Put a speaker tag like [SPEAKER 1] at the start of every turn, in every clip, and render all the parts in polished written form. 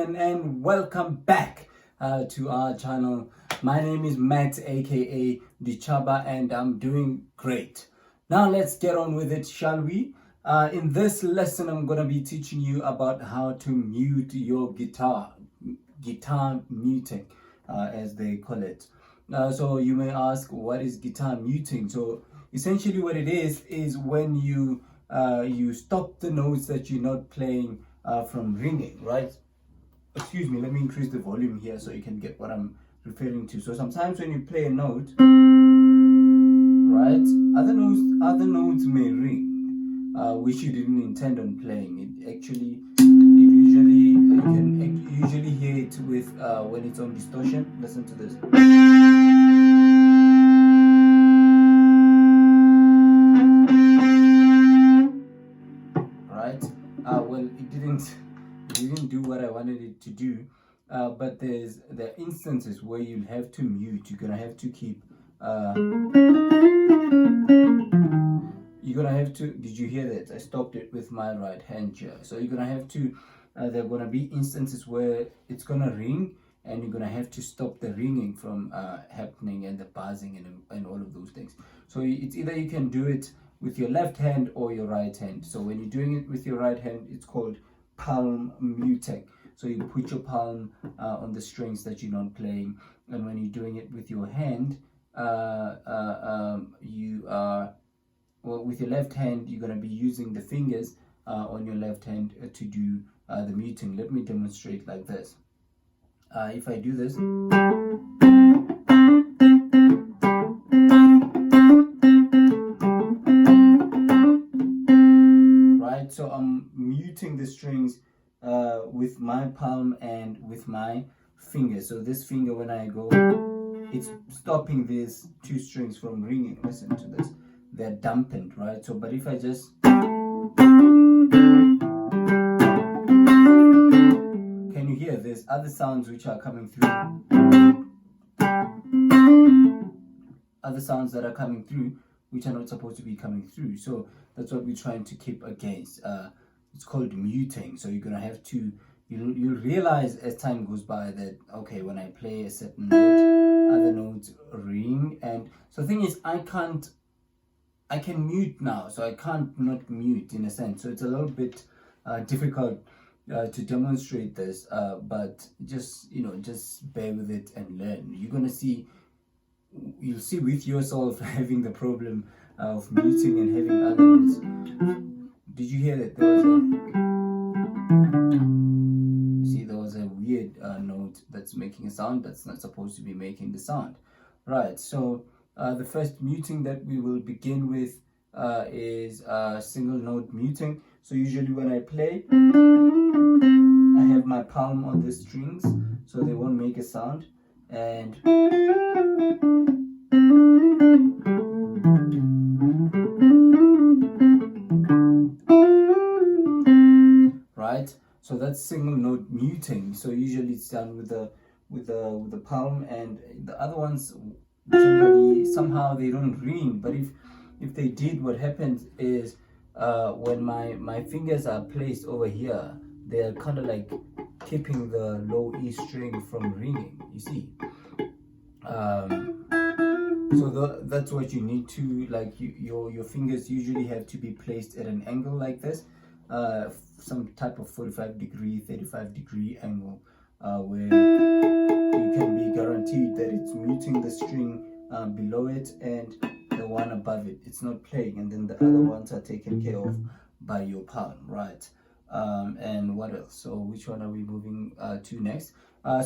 [SPEAKER 1] everyone, and welcome back to our channel. My name is Matt, aka Dichaba, and I'm doing great. Now let's get on with it, shall we? In this lesson, I'm gonna be teaching you about how to mute your guitar muting, as they call it. So you may ask, what is guitar muting? So essentially what it is when you stop the notes that you're not playing from ringing, right? Excuse me, let me increase the volume here so you can get what I'm referring to. So sometimes when you play a note, right, other notes may ring, which you didn't intend on playing. You can usually hear it with when it's on distortion. Listen to this. Right? Well, it didn't do what I wanted it to do. But there are instances where you'll have to mute. You're gonna have to keep. You're gonna have to. Did you hear that? I stopped it with my right hand here. So you're gonna have to. There are gonna be instances where it's gonna ring, and you're gonna have to stop the ringing from happening, and the buzzing and all of those things. So it's either you can do it with your left hand or your right hand. So when you're doing it with your right hand, it's called palm muting. So you put your palm on the strings that you're not playing, and when you're doing it with your hand, you are, well, with your left hand, you're going to be using the fingers on your left hand to do the muting. Let me demonstrate like this. If I do this, right? So I'm muting the strings with my palm and with my finger. So this finger, when I go, it's stopping these two strings from ringing. Listen to this. They're dampened, right? So, but if I just, can you hear there's other sounds which are coming through? Other sounds that are coming through which are not supposed to be coming through. So that's what we're trying to keep against. It's called muting. So you're gonna have to, you'll realize as time goes by that, okay, when I play a certain note, other notes ring. And so the thing is, I can mute now, so I can't not mute in a sense. So it's a little bit difficult to demonstrate this, but just bear with it and learn. You'll see with yourself having the problem of muting and having other notes. Did you hear that? There was a weird note that's making a sound that's not supposed to be making the sound. Right, so the first muting that we will begin with is single note muting. So usually when I play, I have my palm on the strings so they won't make a sound, and right, so that's single note muting. So usually it's done with the palm, and the other ones generally somehow they don't ring. But if they did, what happens is when my fingers are placed over here, they're kind of like keeping the low E string from ringing, you see. So that's what you need to, like, your fingers usually have to be placed at an angle like this, some type of 45-degree, 35-degree angle, where you can be guaranteed that it's muting the string below it, and the one above it, it's not playing, and then the other ones are taken care of by your palm, right? And what else? So which one are we moving to next?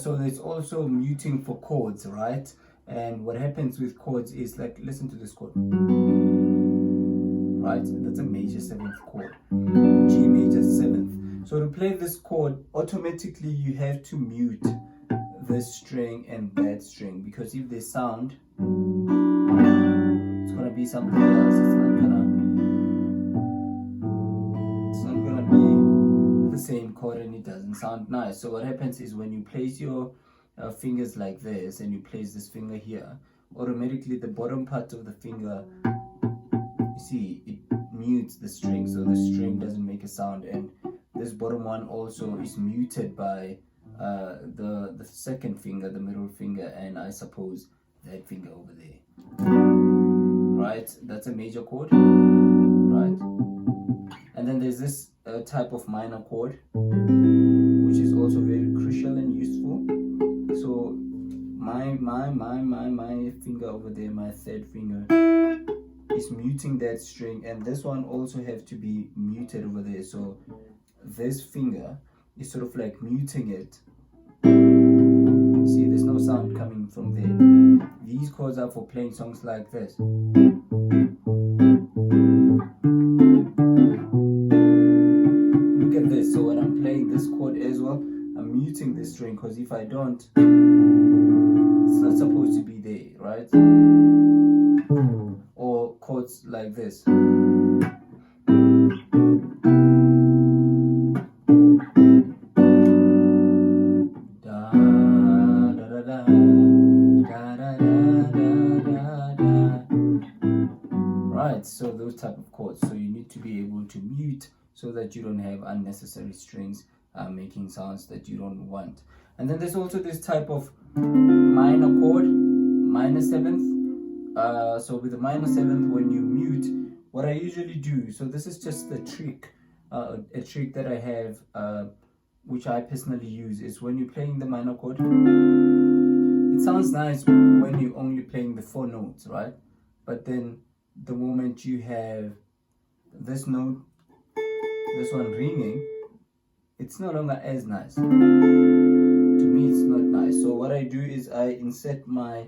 [SPEAKER 1] So there's also muting for chords, right? And what happens with chords is, like, listen to this chord, right? That's a major 7th chord, G major 7th. So to play this chord, automatically you have to mute this string and that string, because if they sound, it's gonna be something else. It's not gonna be the same chord, and it doesn't sound nice. So what happens is, when you place your fingers like this, and you place this finger here, automatically the bottom part of the finger, you see, it mutes the string, so the string doesn't make a sound, and this bottom one also is muted by the second finger, the middle finger, and I suppose that finger over there. Right, that's a major chord, right? And then there's this type of minor chord, which is also very crucial and useful. So my finger over there, my third finger, is muting that string, and this one also have to be muted over there. So this finger is sort of like muting it. See, there's no sound coming from there. These chords are for playing songs like this. Look at this. So when I'm playing this chord as well, I'm muting this string, because if I don't, it's not supposed to be there, right? Or chords like this. Right, so those type of chords. So you need to be able to mute so that you don't have unnecessary strings making sounds that you don't want. And then there's also this type of minor chord, minor seventh. So with the minor seventh, when you mute, what I usually do, so this is just a trick that I have, which I personally use, is when you're playing the minor chord, it sounds nice when you're only playing the 4 notes, right? But then the moment you have this note, this one ringing, it's no longer as nice. To me, it's not nice. So what I do is I insert my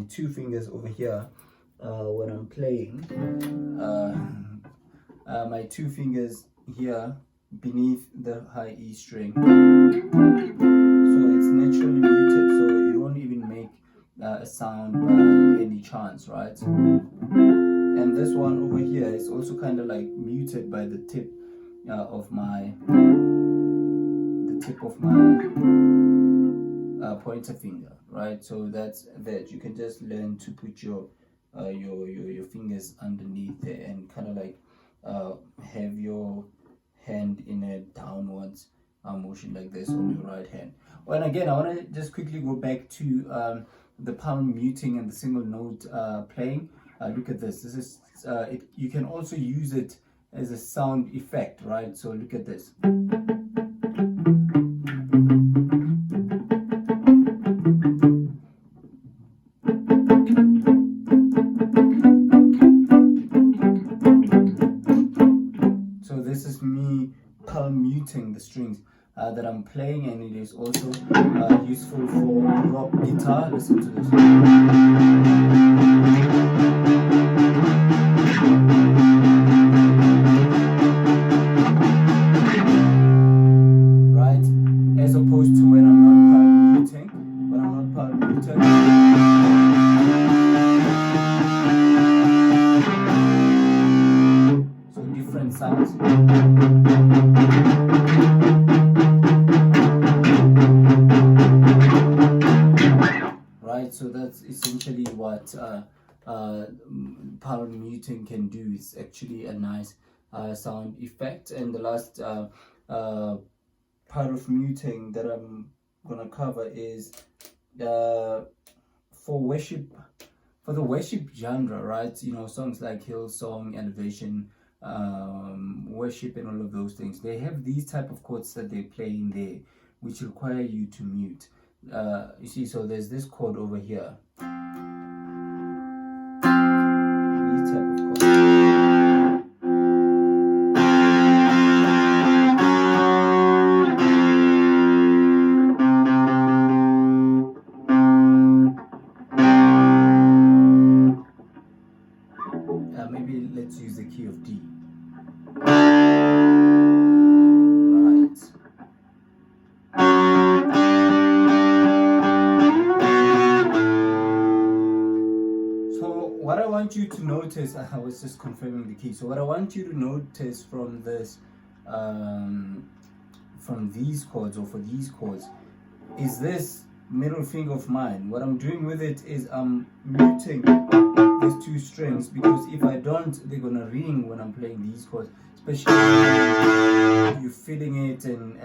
[SPEAKER 1] 2 fingers over here when I'm playing. My 2 fingers here beneath the high E string. So it's naturally muted, so it won't even make a sound by any chance, right? And this one over here is also kind of like muted by the tip of my pointer finger, right? So that's that. You can just learn to put your fingers underneath there and kind of like have your hand in a downwards motion like this on your right hand. Well, and again, I want to just quickly go back to the palm muting and the single note playing. Look at this. This is you can also use it as a sound effect, right? So look at this. So this is me palm muting the strings that I'm playing, and it is also useful for rock guitar. Listen to this. Right? As opposed to when I'm not palm muting. When I'm not palm muting. So different sounds. So that's essentially what palm muting can do. It's actually a nice sound effect. And the last part of muting that I'm gonna cover is for the worship genre, right? You know, songs like Hillsong, Elevation, Worship, and all of those things. They have these type of chords that they play in there, which require you to mute. You see, so there's this chord over here. These type of chords. Maybe let's use the key of D. What I want you to notice, I was just confirming the key. So what I want you to notice from this, from these chords, or for these chords, is this middle finger of mine. What I'm doing with it is I'm muting these 2 strings, because if I don't, they're gonna ring when I'm playing these chords, especially when you're feeling it and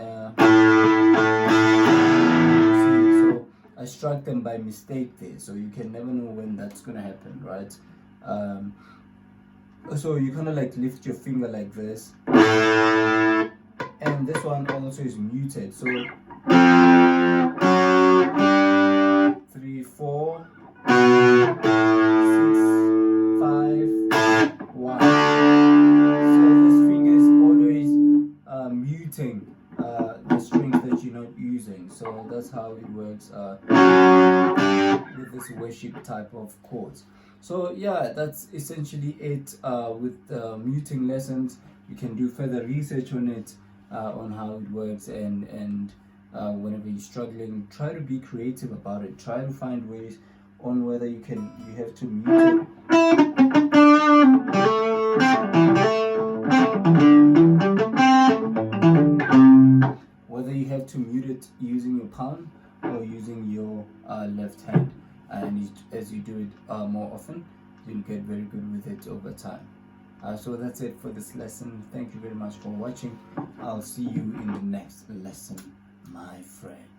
[SPEAKER 1] so I struck them by mistake there, so you can never know when that's gonna happen, right? So you kind of like lift your finger like this, and this one also is muted, so 3, 4, 6, 5, 1. So this finger is always muting the strings that you're not using. So that's how it works with this worship type of chords. So yeah, that's essentially it with muting lessons. You can do further research on it, on how it works, and whenever you're struggling, try to be creative about it. Try to find ways on whether you have to mute it. Whether you have to mute it using your palm or using your left hand, and as you do it more often, you'll get very good with it over time. So that's it for this lesson. Thank you very much for watching. I'll see you in the next lesson, my friend.